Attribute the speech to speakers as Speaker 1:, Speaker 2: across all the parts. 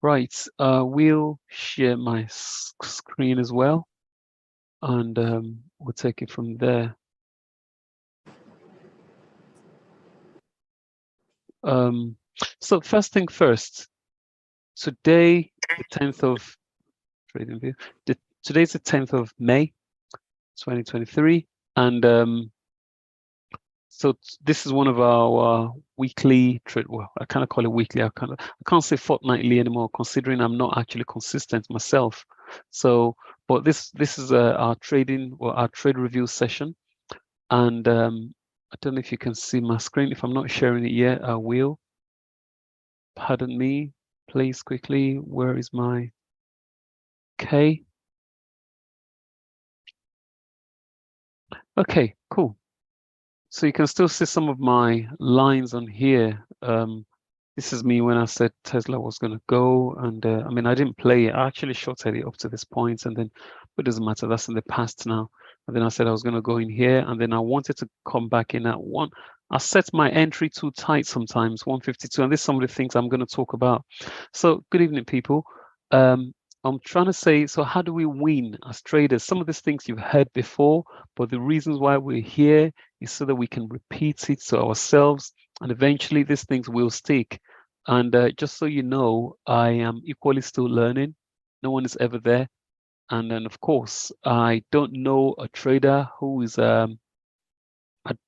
Speaker 1: Right, we'll share my screen as well, and we'll take it from there. So first thing first, today, the 10th of trading view. Today's the 10th of May, 2023, and so this is one of our weekly trade. Well, I kind of call it weekly. I can't say fortnightly anymore, considering I'm not actually consistent myself. So, but this is our trading or our trade review session, and I don't know if you can see my screen. If I'm not sharing it yet, I will. Pardon me, please, quickly. Where is my okay? Okay, cool. So you can still see some of my lines on here. This is me when I said Tesla was going to go, and I mean, I didn't play it. I actually shorted it up to this point, and then it doesn't matter. That's in the past now. And then I said I was going to go in here, and then I wanted to come back in at one. I set my entry too tight sometimes, 152, and this is some of the things I'm going to talk about. So good evening, people. I'm trying to say, so how do we win as traders? Some of these things you've heard before, but the reasons why we're here is so that we can repeat it to ourselves, and eventually these things will stick. And just so you know, I am equally still learning. No one is ever there. And then, of course, I don't know a trader who is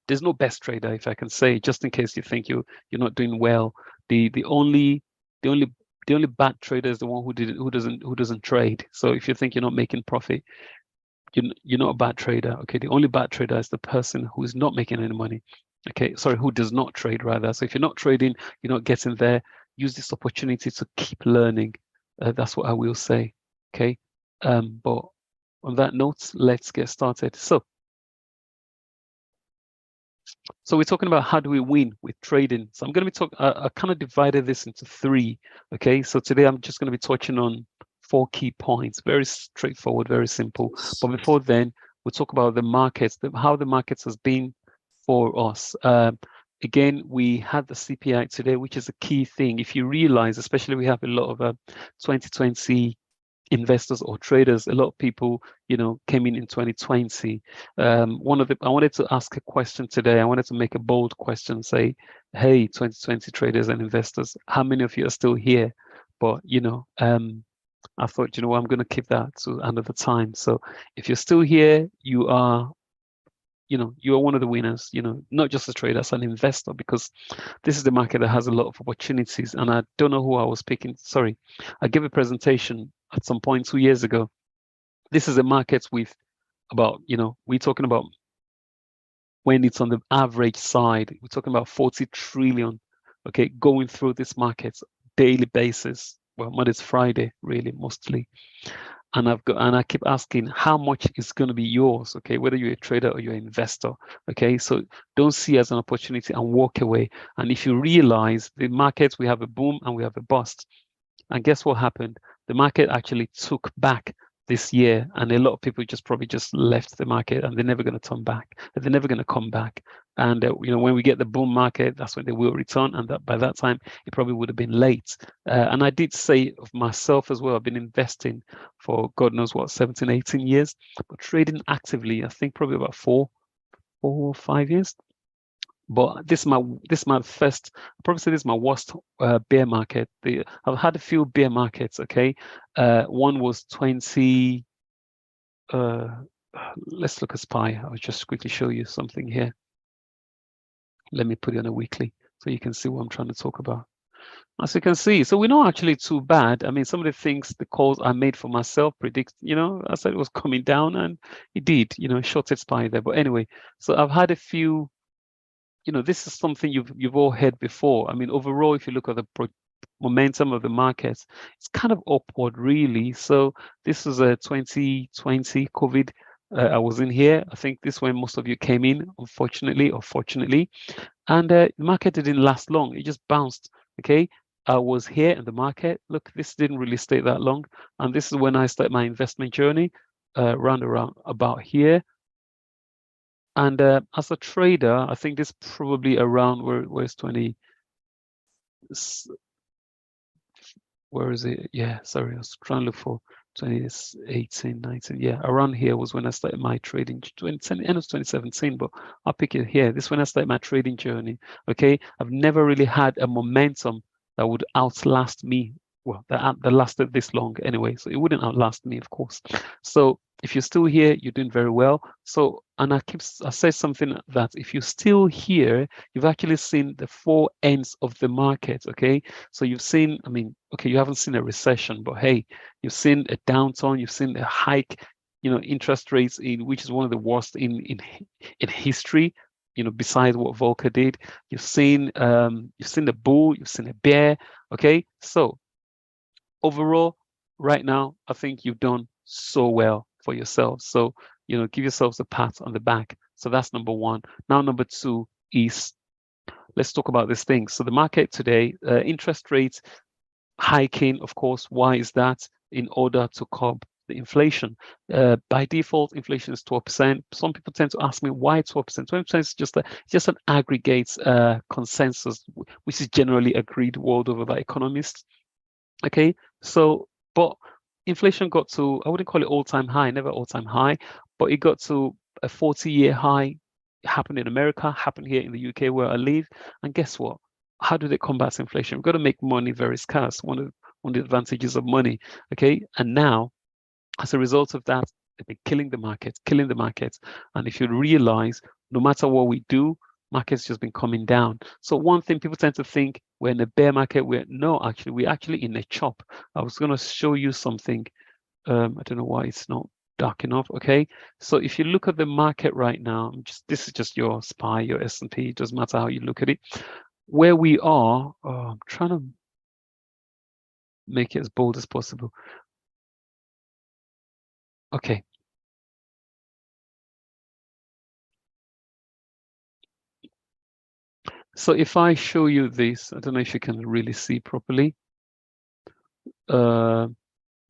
Speaker 1: there's no best trader, if I can say, just in case you think you're not doing well. The only the only the only bad trader is the one who doesn't trade. So if you think you're not making profit, you're not a bad trader. Okay, the only bad trader is the person who is not making any money. Okay, sorry, who does not trade rather. So if you're not trading, you're not getting there. Use this opportunity to keep learning. That's what I will say. Okay, but on that note, let's get started. So we're talking about how do we win with trading. So I'm going to be talking. I kind of divided this into three. Okay, so today I'm just going to be touching on 4 key points. Very straightforward, very simple. But before then, we'll talk about the markets, how the markets has been for us. Again, we had the CPI today, which is a key thing. If you realize, especially we have a lot of 2020 investors or traders, a lot of people, came in 2020. I wanted to ask a question today. I wanted to make a bold question, say, hey, 2020 traders and investors, how many of you are still here? But, I thought, I'm going to keep that to another time. So if you're still here, you are one of the winners, not just a trader, as an investor, because this is the market that has a lot of opportunities. And I don't know who I was speaking. Sorry, I gave a presentation at some point 2 years ago. This is a market with about, we're talking about when it's on the average side, we're talking about 40 trillion, okay, going through this market daily basis. Well, Monday's Friday, really, mostly. And I keep asking how much is going to be yours, okay, whether you're a trader or you're an investor. Okay, so don't see it as an opportunity and walk away. And if you realize the markets, we have a boom and we have a bust. And guess what happened? The market actually took back this year, and a lot of people probably just left the market, and they're never going to turn back. They're never going to come back. And when we get the boom market, that's when they will return. And that by that time, it probably would have been late. And I did say of myself as well, I've been investing for God knows what, 17, 18 years, but trading actively, I think probably about 4 or 5 years. But this is my first. I probably say this is my worst bear market. I've had a few bear markets. Okay, one was 20. Let's look at SPY. I'll just quickly show you something here. Let me put it on a weekly so you can see what I'm trying to talk about. As you can see, so we're not actually too bad. I mean, some of the things, the calls I made for myself predict, I said it was coming down, and it did, shorted SPY there. But anyway, so I've had a few. This is something you've all heard before. I mean, overall, if you look at the momentum of the markets, it's kind of upward, really. So this is a 2020 COVID. I was in here. I think this is when most of you came in, unfortunately or fortunately. And the market didn't last long. It just bounced. Okay. I was here in the market. Look, this didn't really stay that long. And this is when I started my investment journey, around about here. And as a trader, I think this probably around where's 20. where is it? Yeah, sorry, I was trying to look for 2018, 19. Yeah, around here was when I started my trading, 20, end of 2017, but I'll pick it here. This is when I started my trading journey. Okay, I've never really had a momentum that would outlast me. Well, that lasted this long anyway, so it wouldn't outlast me, of course. So if you're still here, you're doing very well. So, and I say something that if you're still here, you've actually seen the four ends of the market. Okay, so you've seen, I mean, okay, you haven't seen a recession, but hey, you've seen a downturn, you've seen a hike, interest rates which is one of the worst in history, besides what Volcker did. You've seen the bull, you've seen a bear. Okay, so overall, right now, I think you've done so well for yourselves. So, give yourselves a pat on the back. So that's number one. Now, number two is, let's talk about this thing. So the market today, interest rates hiking, of course. Why is that? In order to curb the inflation. By default, inflation is 12%. Some people tend to ask me why 12%. 12% is just an aggregate consensus, which is generally agreed world over by economists. Okay, so but inflation got to, I wouldn't call it all-time high, never all-time high, but it got to a 40-year high. It happened in America, happened here in the UK where I live. And guess what? How do they combat inflation? We've got to make money very scarce. One of the advantages of money. Okay, and now as a result of that, they've been killing the market. And if you realize, no matter what we do, market's just been coming down. So one thing people tend to think, we're in a bear market. We're actually in a chop. I was going to show you something. I don't know why it's not dark enough. Okay, so if you look at the market right now, this is just your SPY, your S&P. It doesn't matter how you look at it. Where we are, I'm trying to make it as bold as possible. Okay. So if I show you this, I don't know if you can really see properly. So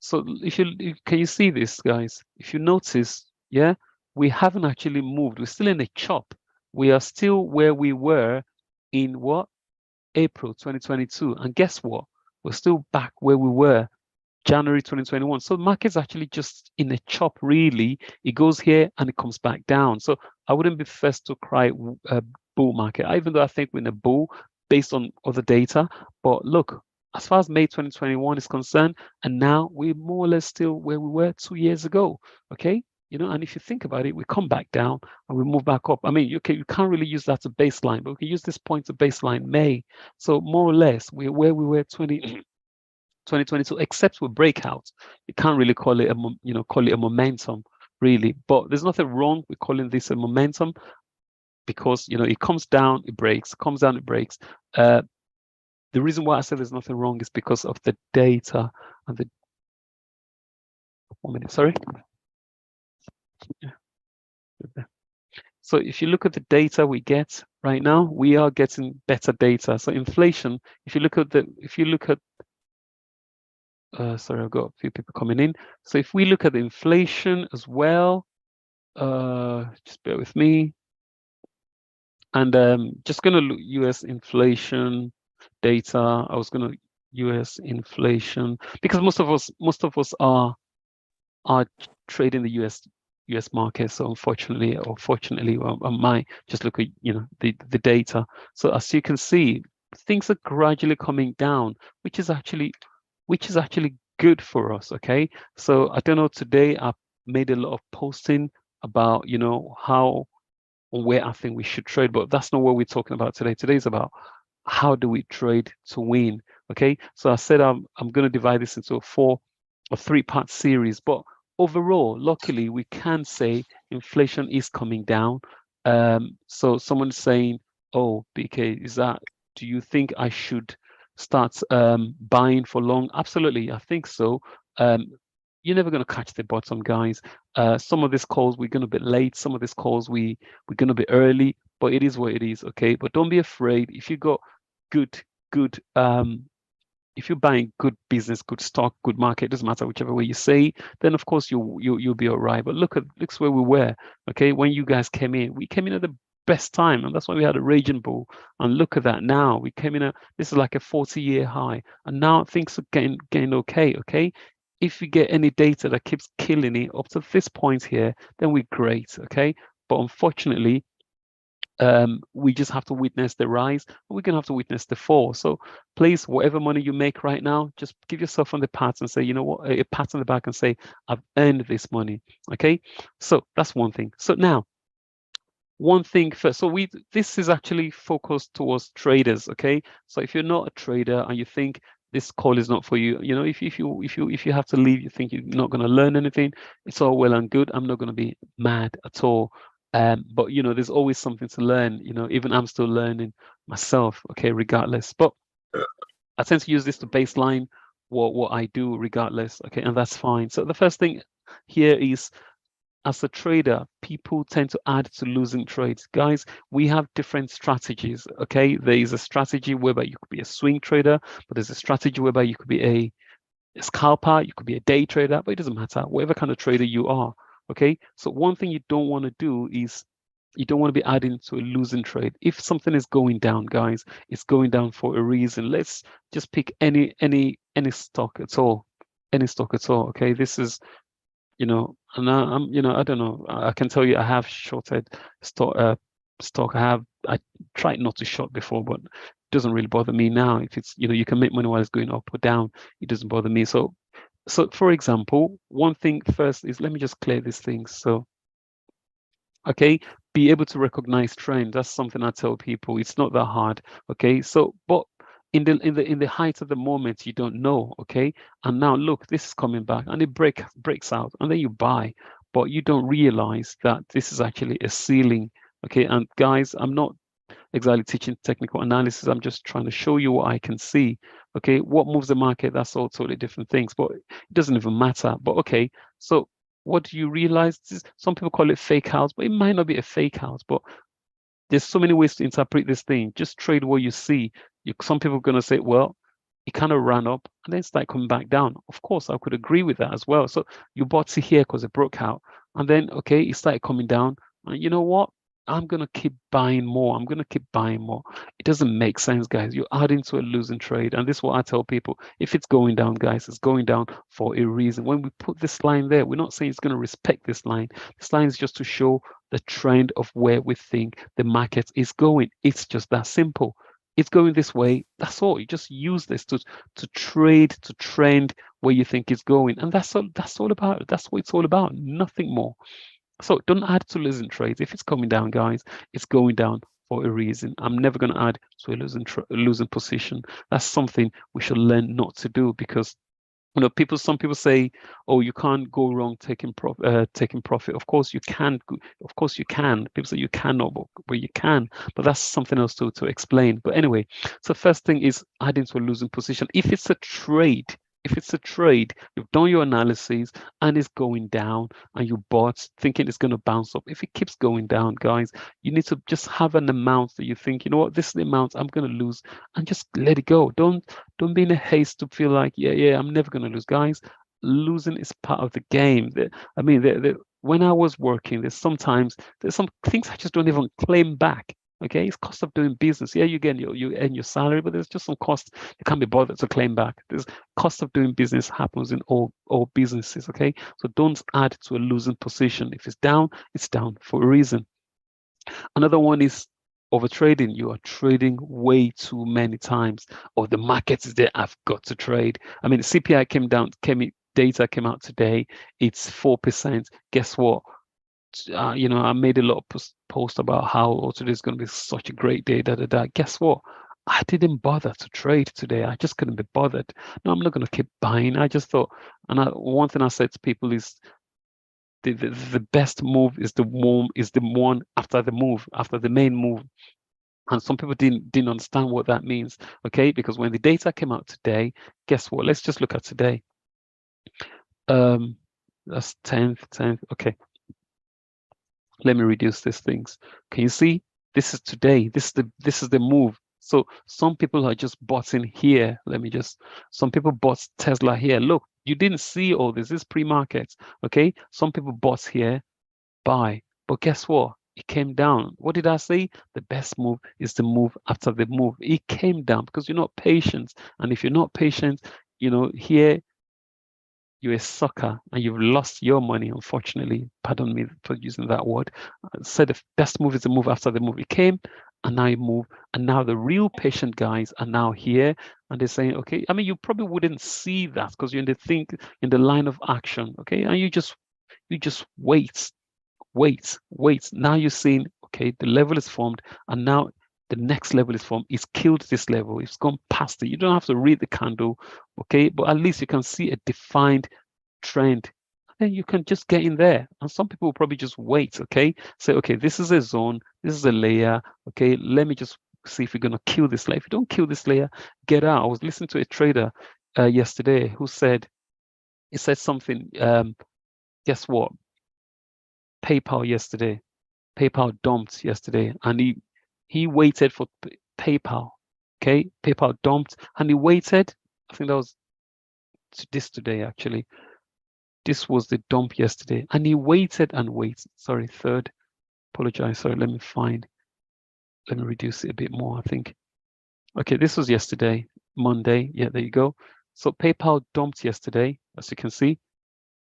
Speaker 1: can you see this, guys? If you notice, yeah, we haven't actually moved. We're still in a chop. We are still where we were in what? April 2022. And guess what? We're still back where we were January 2021. So the market's actually just in a chop, really. It goes here and it comes back down. So I wouldn't be first to cry bull market, even though I think we're in a bull based on other data. But look, as far as May 2021 is concerned, and now we're more or less still where we were 2 years ago. Okay, and if you think about it, we come back down and we move back up. I mean, you can't really use that as a baseline, but we can use this point to baseline May. So more or less, we're where we were 2022, except with breakout. You can't really call it a momentum, really. But there's nothing wrong with calling this a momentum, because it comes down, it breaks, comes down, it breaks. The reason why I said there's nothing wrong is because of the data and the 1 minute, sorry. So if you look at the data we get right now, we are getting better data. So inflation, if you look at sorry, I've got a few people coming in. So if we look at the inflation as well, just bear with me. And just going to look US inflation data. I was going to US inflation because most of us are trading the US market. So unfortunately or fortunately, I might just look at the data. So as you can see, things are gradually coming down, which is actually good for us. Okay, so I don't know, today I made a lot of posting about how or where I think we should trade, but that's not what we're talking about today. Today's about how do we trade to win. Okay, so I said I'm going to divide this into a 3-part series, but overall, luckily, we can say inflation is coming down. So someone's saying, oh, BK, do you think I should start buying for long? Absolutely, I think so. You're never going to catch the bottom, guys. Some of these calls we're going to be late. Some of these calls we're going to be early, but it is what it is. Okay, but don't be afraid. If you got good if you're buying good business, good stock, good market, doesn't matter whichever way you say, then of course you'll be all right. But look where we were. Okay, when you guys came in, we came in at the best time, and that's why we had a raging bull. And look at that now. We came in this is like a 40-year high, and now things are getting okay. Okay, if you get any data that keeps killing it up to this point here, then we're great. Okay, but unfortunately, we just have to witness the rise, and we're gonna have to witness the fall. So please, whatever money you make right now, just give yourself on the pat and say, you know what, a pat on the back and say, I've earned this money. Okay, so that's one thing. So now, one thing first. So this is actually focused towards traders. Okay, so if you're not a trader and you think this call is not for you, you know, if you have to leave, you think you're not going to learn anything, it's all well and good. I'm not going to be mad at all. But you know, there's always something to learn. You know, even I'm still learning myself. Okay, regardless. But I tend to use this to baseline what I do regardless. Okay, and that's fine. So the first thing here is, as a trader, people tend to add to losing trades. Guys, we have different strategies. Okay, there is a strategy whereby you could be a swing trader, but there's a strategy whereby you could be a scalper, you could be a day trader, but it doesn't matter, whatever kind of trader you are. Okay, so one thing you don't want to do is you don't want to be adding to a losing trade. If something is going down, guys, it's going down for a reason. Let's just pick any stock at all, any stock at all. Okay, this is, you know, and I'm, you know, I don't know. I can tell you, I have shorted stock. I tried not to short before, but it doesn't really bother me now. If it's, you know, you can make money while it's going up or down, it doesn't bother me. So for example, one thing first is, let me just clear these things. So, okay, be able to recognize trend. That's something I tell people. It's not that hard. Okay, so but in the height of the moment, you don't know. Okay, and now look, this is coming back and it breaks out, and then you buy, but you don't realize that this is actually a ceiling. Okay, and guys, I'm not exactly teaching technical analysis. I'm just trying to show you what I can see. Okay, what moves the market, that's all totally different things, but it doesn't even matter. But okay, so what do you realize? Some people call it fake house, but it might not be a fake house. But there's so many ways to interpret this thing. Just trade what you see. Some people are going to say, well, it kind of ran up and then start coming back down. Of course, I could agree with that as well. So you bought it here because it broke out, and then okay, it started coming down. And you know what? I'm gonna keep buying more. I'm gonna keep buying more. It doesn't make sense, guys. You're adding to a losing trade, and this is what I tell people. If it's going down, guys, it's going down for a reason. When we put this line there, we're not saying it's gonna respect this line. This line is just to show the trend of where we think the market is going. It's just that simple. It's going this way. That's all. You just use this to trade, to trend where you think it's going, and that's all about it. That's what it's all about. Nothing more. So don't add to losing trades. If it's coming down, guys, it's going down for a reason. I'm never going to add to a losing position. That's something we should learn not to do, because you know, some people say, oh, you can't go wrong taking profit. Of course you can. Of course you can. People say you cannot, but you can. But that's something else to explain. But anyway, so first thing is adding to a losing position. If it's a trade, you've done your analysis and it's going down, and you bought thinking it's going to bounce up. If it keeps going down, guys, you need to just have an amount that you think, you know what, this is the amount I'm going to lose, and just let it go. Don't be in a haste to feel like, yeah, I'm never going to lose. Guys, losing is part of the game. I mean, when I was working, there's some things I just don't even claim back. Okay, it's cost of doing business. Yeah, you earn your salary, but there's just some cost you can't be bothered to claim back. There's cost of doing business happens in all businesses. Okay, so don't add to a losing position. If it's down for a reason. Another one is overtrading. You are trading way too many times. Or the market is there, I've got to trade. I mean, the CPI data came out today. It's 4%. Guess what? You know, I made a lot of post about how today is going to be such a great day. Guess what? I didn't bother to trade today. I just couldn't be bothered. No, I'm not going to keep buying. I just thought, and one thing I said to people is, the best move is the one after the main move. And some people didn't understand what that means. Okay, because when the data came out today, guess what? Let's just look at today. That's 10th. Okay. Let me reduce these things. Can you see? This is today. This is the move. So some people are just bought in here. Some people bought Tesla here. Look, you didn't see all this. This is pre-market. Okay. Some people bought here, buy. But guess what? It came down. What did I say? The best move is the move after the move. It came down because you're not patient. And if you're not patient, here you're a sucker and you've lost your money, unfortunately. Pardon me for using that word. Said the best move is the move after the move. It came and now you move. And now the real patient guys are now here and they're saying, okay, I mean, you probably wouldn't see that because you're in the line of action, okay? And you just wait. Now you're seeing, okay, the level is formed, and now the next level is formed. It's killed this level. It's gone past it. You don't have to read the candle, okay? But at least you can see a defined trend. And you can just get in there. And some people will probably just wait, okay? Say, okay, this is a zone. This is a layer. Okay, let me just see if we're going to kill this layer. If you don't kill this layer, get out. I was listening to a trader yesterday who said, he said something, guess what? PayPal dumped yesterday, and he waited for PayPal. Okay, PayPal dumped, and he waited. I think that was today actually. This was the dump yesterday, and he waited and waited. Sorry, third. Apologize. Sorry, let me reduce it a bit more. I think. Okay, this was yesterday, Monday. Yeah, there you go. So PayPal dumped yesterday, as you can see.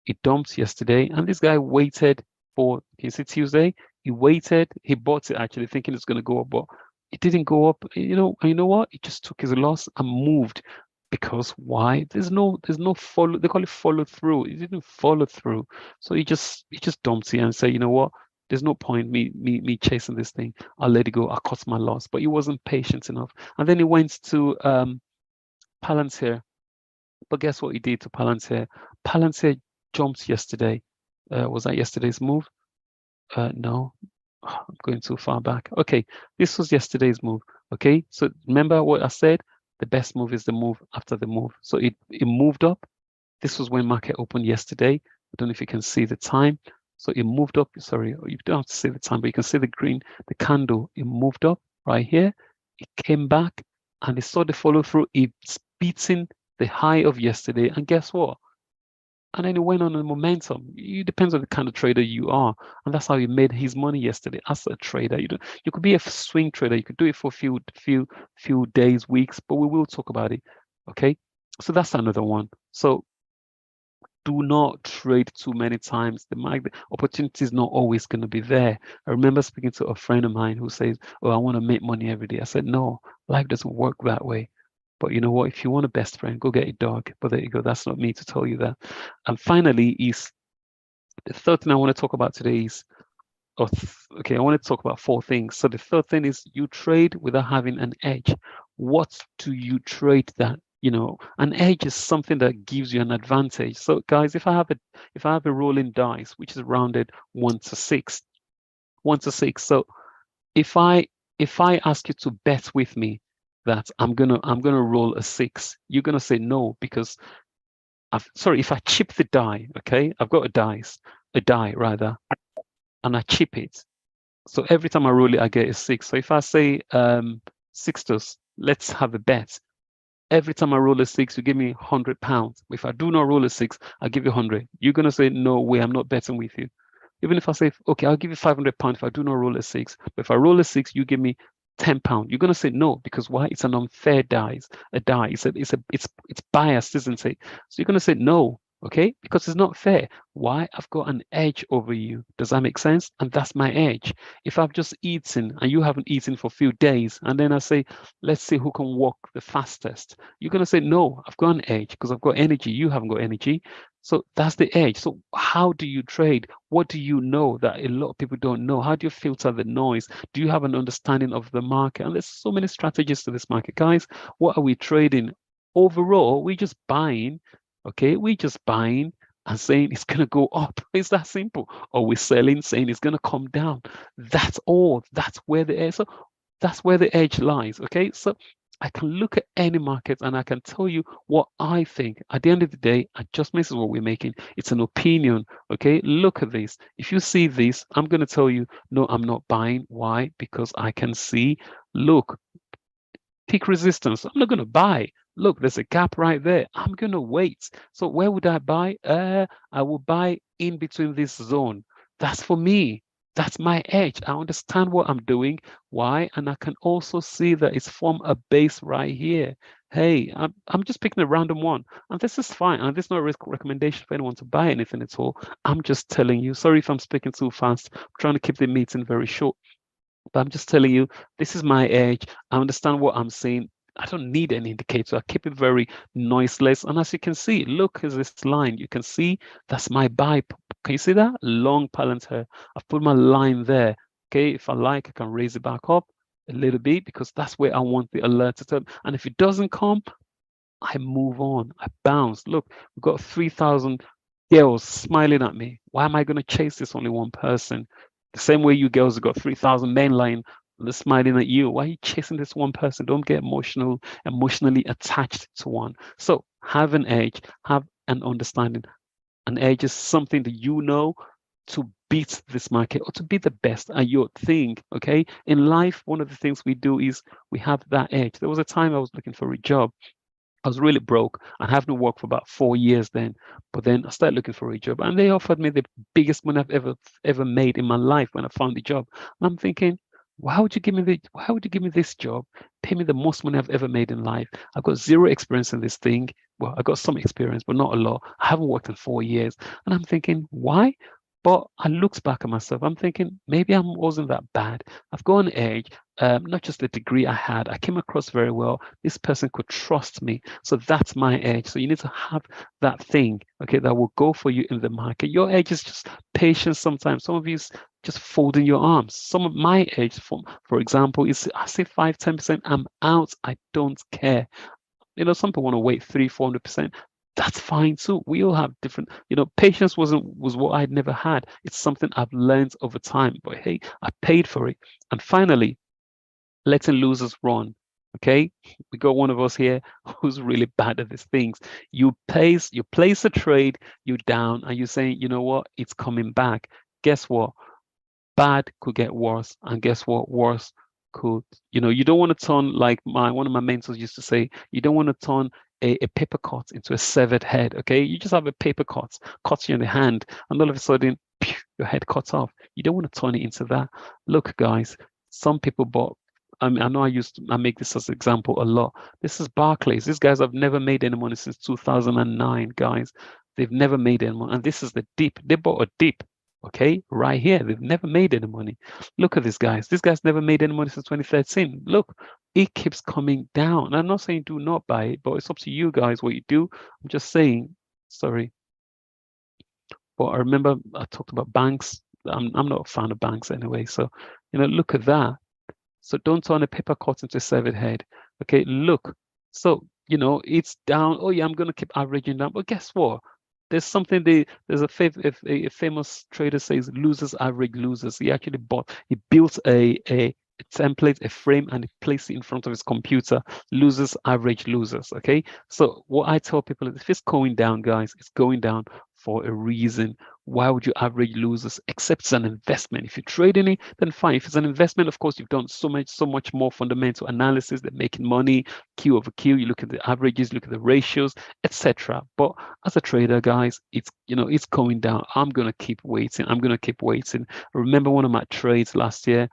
Speaker 1: It dumped yesterday, and this guy waited for, can you see Tuesday? He waited, he bought it actually thinking it's going to go up, but it didn't go up. And you know what? It just took his loss and moved. Because why? There's no follow, they call it follow through. It didn't follow through. So he just dumped it and said, you know what? There's no point me chasing this thing. I'll let it go. I'll cut my loss. But he wasn't patient enough. And then he went to Palantir. But guess what he did to Palantir? Palantir jumped yesterday. Was that yesterday's move? No, I'm going too far back. Okay, this was yesterday's move. Okay, so remember what I said? The best move is the move after the move. So it moved up. This was when market opened yesterday. I don't know if you can see the time. So it moved up. Sorry, you don't have to see the time, but you can see the green, the candle. It moved up right here. It came back and it saw the follow through. It's beating the high of yesterday. And guess what? And then it went on a momentum. It depends on the kind of trader you are, and that's how he made his money yesterday. As a trader, you could be a swing trader. You could do it for a few days, weeks, but we will talk about it. Okay, so that's another one. So do not trade too many times. The opportunity is not always going to be there. I remember speaking to a friend of mine who says, "Oh, I want to make money every day." I said, "No, life doesn't work that way." But you know what? If you want a best friend, go get a dog. But there you go. That's not me to tell you that. And finally, is the third thing I want to talk about today is, okay, I want to talk about 4 things. So the third thing is you trade without having an edge. What do you trade that? An edge is something that gives you an advantage. So guys, if I have a rolling dice, which is rounded 1 to 6, 1 to 6. So if I ask you to bet with me that I'm gonna roll a 6, you're gonna say no, because if I chip the die, okay, I've got a die rather, and I chip it. So every time I roll it, I get a 6. So if I say Sixtus, let's have a bet. Every time I roll a 6, you give me £100. If I do not roll a 6, I give you 100. You're gonna say no way, I'm not betting with you. Even if I say, okay, I'll give you £500 if I do not roll a 6. But if I roll a 6, you give me £10. You're gonna say no, because why? It's an unfair die. It's biased, isn't it? So you're gonna say no, okay? Because it's not fair. Why? I've got an edge over you. Does that make sense? And that's my edge. If I've just eaten and you haven't eaten for a few days, and then I say, let's see who can walk the fastest, you're gonna say no, I've got an edge because I've got energy. You haven't got energy. So that's the edge. So how do you trade? What do you know that a lot of people don't know? How do you filter the noise? Do you have an understanding of the market? And there's so many strategies to this market. Guys, what are we trading? Overall, we're just buying, okay? We're just buying and saying it's going to go up. It's that simple. Or we're selling, saying it's going to come down. That's all. That's where the edge. So that's where the edge lies, okay? So I can look at any market and I can tell you what I think. At the end of the day, adjustments is what we're making. It's an opinion, okay? Look at this. If you see this, I'm going to tell you, no, I'm not buying. Why? Because I can see, look, peak resistance. I'm not going to buy. Look, there's a gap right there. I'm going to wait. So where would I buy? I will buy in between this zone. That's for me. That's my edge. I understand what I'm doing. Why? And I can also see that it's from a base right here. Hey, I'm just picking a random one, and this is fine. And this is not a recommendation for anyone to buy anything at all. I'm just telling you. Sorry if I'm speaking too fast. I'm trying to keep the meeting very short. But I'm just telling you, this is my edge. I understand what I'm saying. I don't need any indicator. I keep it very noiseless. And as you can see, look at this line. You can see that's my buy. Can you see that? Long Palantir. I've put my line there. Okay, if I like, I can raise it back up a little bit because that's where I want the alert to turn. And if it doesn't come, I move on. I bounce. Look, we've got 3,000 girls smiling at me. Why am I going to chase this only one person? The same way you girls have got 3,000 men lying, they're smiling at you. Why are you chasing this one person? Don't get emotionally attached to one. So have an edge, have an understanding. An edge is something that you know to beat this market or to be the best at your thing. Okay. In life, one of the things we do is we have that edge. There was a time I was looking for a job. I was really broke. I haven't worked for about 4 years then. But then I started looking for a job and they offered me the biggest money I've ever made in my life when I found the job. And I'm thinking, why would you give me this job? Pay me the most money I've ever made in life. I've got zero experience in this thing. Well, I got some experience, but not a lot. I haven't worked in 4 years. And I'm thinking, why? But I looked back at myself. I'm thinking maybe I wasn't that bad. I've got an edge. Not just the degree I had. I came across very well. This person could trust me. So that's my edge. So you need to have that thing, okay, that will go for you in the market. Your edge is just patience sometimes. Some of you just folding your arms. Some of my edge, for example, is I say 5-10%, I'm out. I don't care. Some people want to wait 300-400%. That's fine too. We all have different, patience was what I'd never had. It's something I've learned over time. But hey, I paid for it. And finally, letting losers run. Okay, we got one of us here who's really bad at these things. You place a trade, you down, and you're saying, you know what, it's coming back. Guess what? Bad could get worse, and guess what? Worse could, you don't want to turn, like one of my mentors used to say, you don't want to turn a paper cut into a severed head. Okay, you just have a paper cuts you in the hand, and all of a sudden, pew, your head cuts off. You don't want to turn it into that. Look, guys, some people bought. I know I make this as an example a lot. This is Barclays. These guys have never made any money since 2009, guys. They've never made any money. And this is the dip. They bought a dip, okay, right here. They've never made any money. Look at these guys. These guys never made any money since 2013. Look, it keeps coming down. And I'm not saying do not buy it, but it's up to you guys what you do. I'm just saying, sorry. But I remember I talked about banks. I'm not a fan of banks anyway. So, look at that. So don't turn a paper cut into a severed head. Okay, look. So, it's down. Oh yeah, I'm going to keep averaging down. But guess what? There's something there's a famous trader says losers average losers. He actually built a template, a frame, and he placed it in front of his computer. Losers average losers. Okay. So what I tell people is if it's going down, guys, it's going down for a reason. Why would you average losers? Except it's an investment. If you're trading it, then fine. If it's an investment, of course, you've done so much more fundamental analysis. They're making money, Q over Q. You look at the averages, look at the ratios, etc. But as a trader, guys, it's going down. I'm gonna keep waiting. I remember one of my trades last year.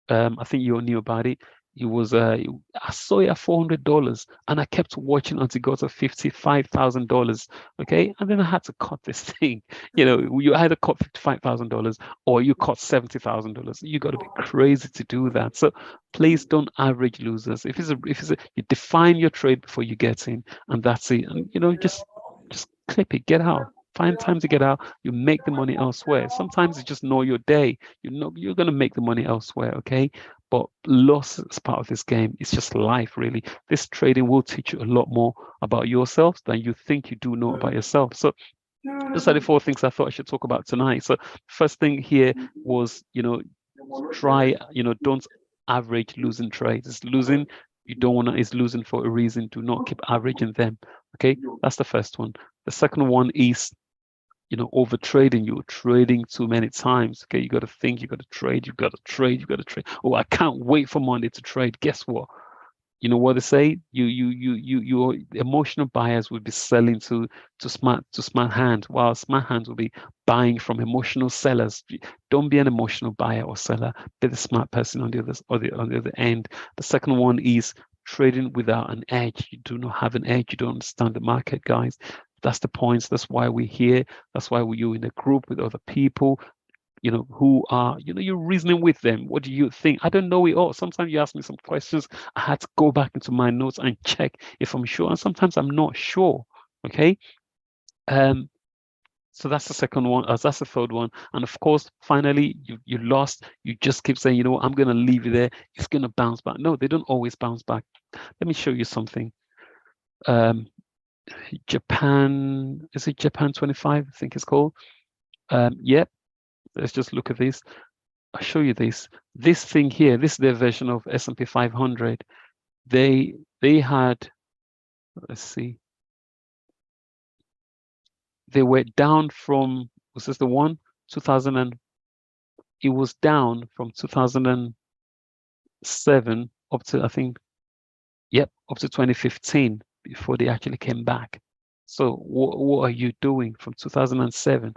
Speaker 1: I think you all knew about it. It was I saw it at $400, and I kept watching until it got to $55,000. Okay, and then I had to cut this thing. You either cut $55,000 or you cut $70,000. You got to be crazy to do that. So please don't average losers. If you define your trade before you get in, and that's it. And just clip it, get out. Find time to get out. You make the money elsewhere. Sometimes you just know your day. You're going to make the money elsewhere, okay? But loss is part of this game. It's just life, really. This trading will teach you a lot more about yourself than you think you do know about yourself. So those are the 4 things I thought I should talk about tonight. So first thing here was, try, don't average losing trades. It's losing. You don't want to, is losing for a reason. Do not keep averaging them. Okay, that's the first one. The second one is, over trading. You're trading too many times. Okay, you got to think, you got to trade, you got to trade. Oh, I can't wait for Monday to trade. Guess what? You know what they say? Your emotional buyers will be selling to smart hands, while smart hands will be buying from emotional sellers. Don't be an emotional buyer or seller. Be the smart person on the other end. The second one is trading without an edge. You do not have an edge. You don't understand the market, guys. That's the point. That's why we're here. That's why you're in a group with other people, who are, you're reasoning with them. What do you think? I don't know it all. Sometimes you ask me some questions. I had to go back into my notes and check if I'm sure. And sometimes I'm not sure. Okay. So that's the second one. That's the third one. And of course, finally, you lost. You just keep saying, I'm going to leave it there. It's going to bounce back. No, they don't always bounce back. Let me show you something. Japan, is it Japan 25? I think it's called. Yep. Let's just look at this. I'll show you this. This thing here, this is their version of S&P 500. They had, let's see. They were down from, was this the one? 2000 and, it was down from 2007 up to, I think, up to 2015 before they actually came back. So what are you doing from 2007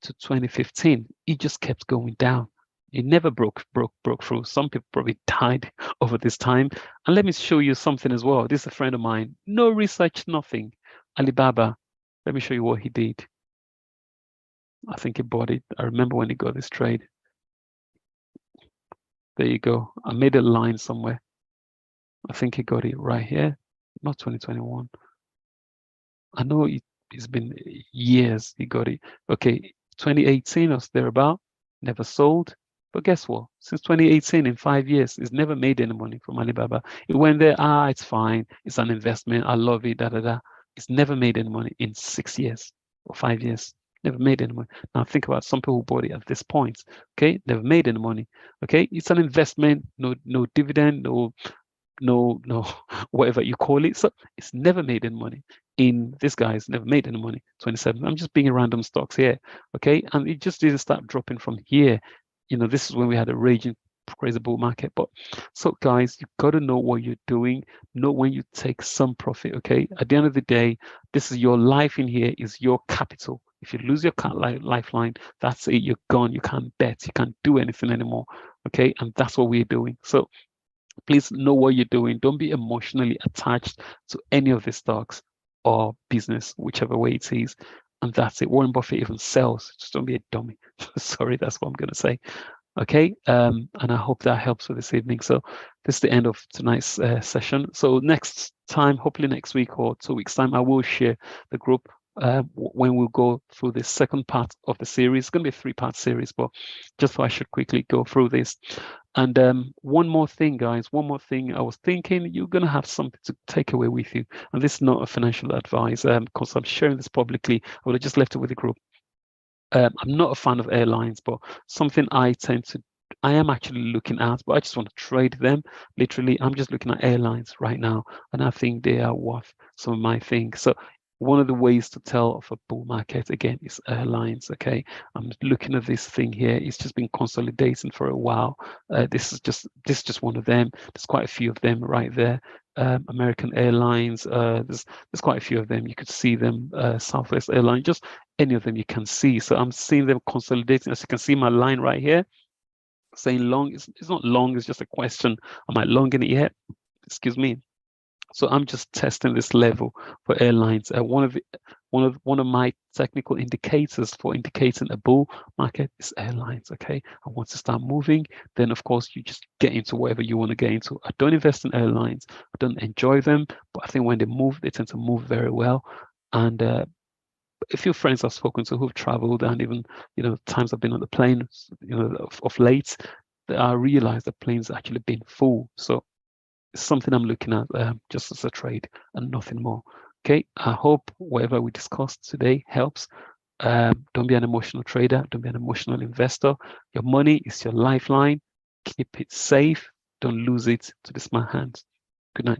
Speaker 1: to 2015? It just kept going down. It never broke through. Some people probably died over this time. And let me show you something as well. This is a friend of mine. No research, nothing. Alibaba. Let me show you what he did. I think he bought it. I remember when he got this trade. There you go. I made a line somewhere. I think he got it right here. Not 2021. I know it's been years he got it. Okay, 2018 or thereabout. Never sold. But guess what? Since 2018, in 5 years, it's never made any money from Alibaba. It went there, it's fine. It's an investment. I love it, It's never made any money in 6 years or 5 years. Never made any money. Now think about some people who bought it at this point. Okay, never made any money. Okay, it's an investment, no dividend, no, whatever you call it. So it's never made any money. This guy's never made any money. 27. I'm just being random stocks here. Okay, and it just didn't start dropping from here. This is when we had a raging crazy bull market. But so guys, you've got to know what you're doing, know when you take some profit. Okay, at the end of the day, this is your life in here, is your capital. If you lose your lifeline, that's it, you're gone. You can't bet, you can't do anything anymore. Okay, and that's what we're doing. So please know what you're doing. Don't be emotionally attached to any of the stocks or business, whichever way it is. And that's it. Warren Buffett even sells. Just don't be a dummy. Sorry, that's what I'm going to say. Okay, and I hope that helps for this evening. So this is the end of tonight's session. So next time, hopefully next week or 2 weeks time, I will share the group when we'll go through the second part of the series. It's going to be a 3-part series, but just so I should quickly go through this. And one more thing, guys, I was thinking you're going to have something to take away with you. And this is not a financial advice, because I'm sharing this publicly. I would have just left it with the group. I'm not a fan of airlines, but something I am actually looking at, but I just want to trade them. Literally, I'm just looking at airlines right now, and I think they are worth some of my things. So one of the ways to tell of a bull market, again, is airlines. Okay, I'm looking at this thing here. It's just been consolidating for a while. This is just one of them. There's quite a few of them right there. American Airlines. There's quite a few of them. You could see them. Southwest Airlines. Just any of them you can see. So I'm seeing them consolidating. As you can see, my line right here saying long. It's not long. It's just a question. Am I long in it yet? Excuse me. So I'm just testing this level for airlines. One of my technical indicators for indicating a bull market is airlines. Okay, and once it start moving, then of course you just get into whatever you want to get into. I don't invest in airlines. I don't enjoy them, but I think when they move, they tend to move very well. And a few friends I've spoken to who've traveled, and even times I've been on the plane, of late, I realized the plane's actually been full. So it's something I'm looking at just as a trade and nothing more. Okay, I hope whatever we discussed today helps. Don't be an emotional trader. Don't be an emotional investor. Your money is your lifeline. Keep it safe. Don't lose it to the smart hands. Good night.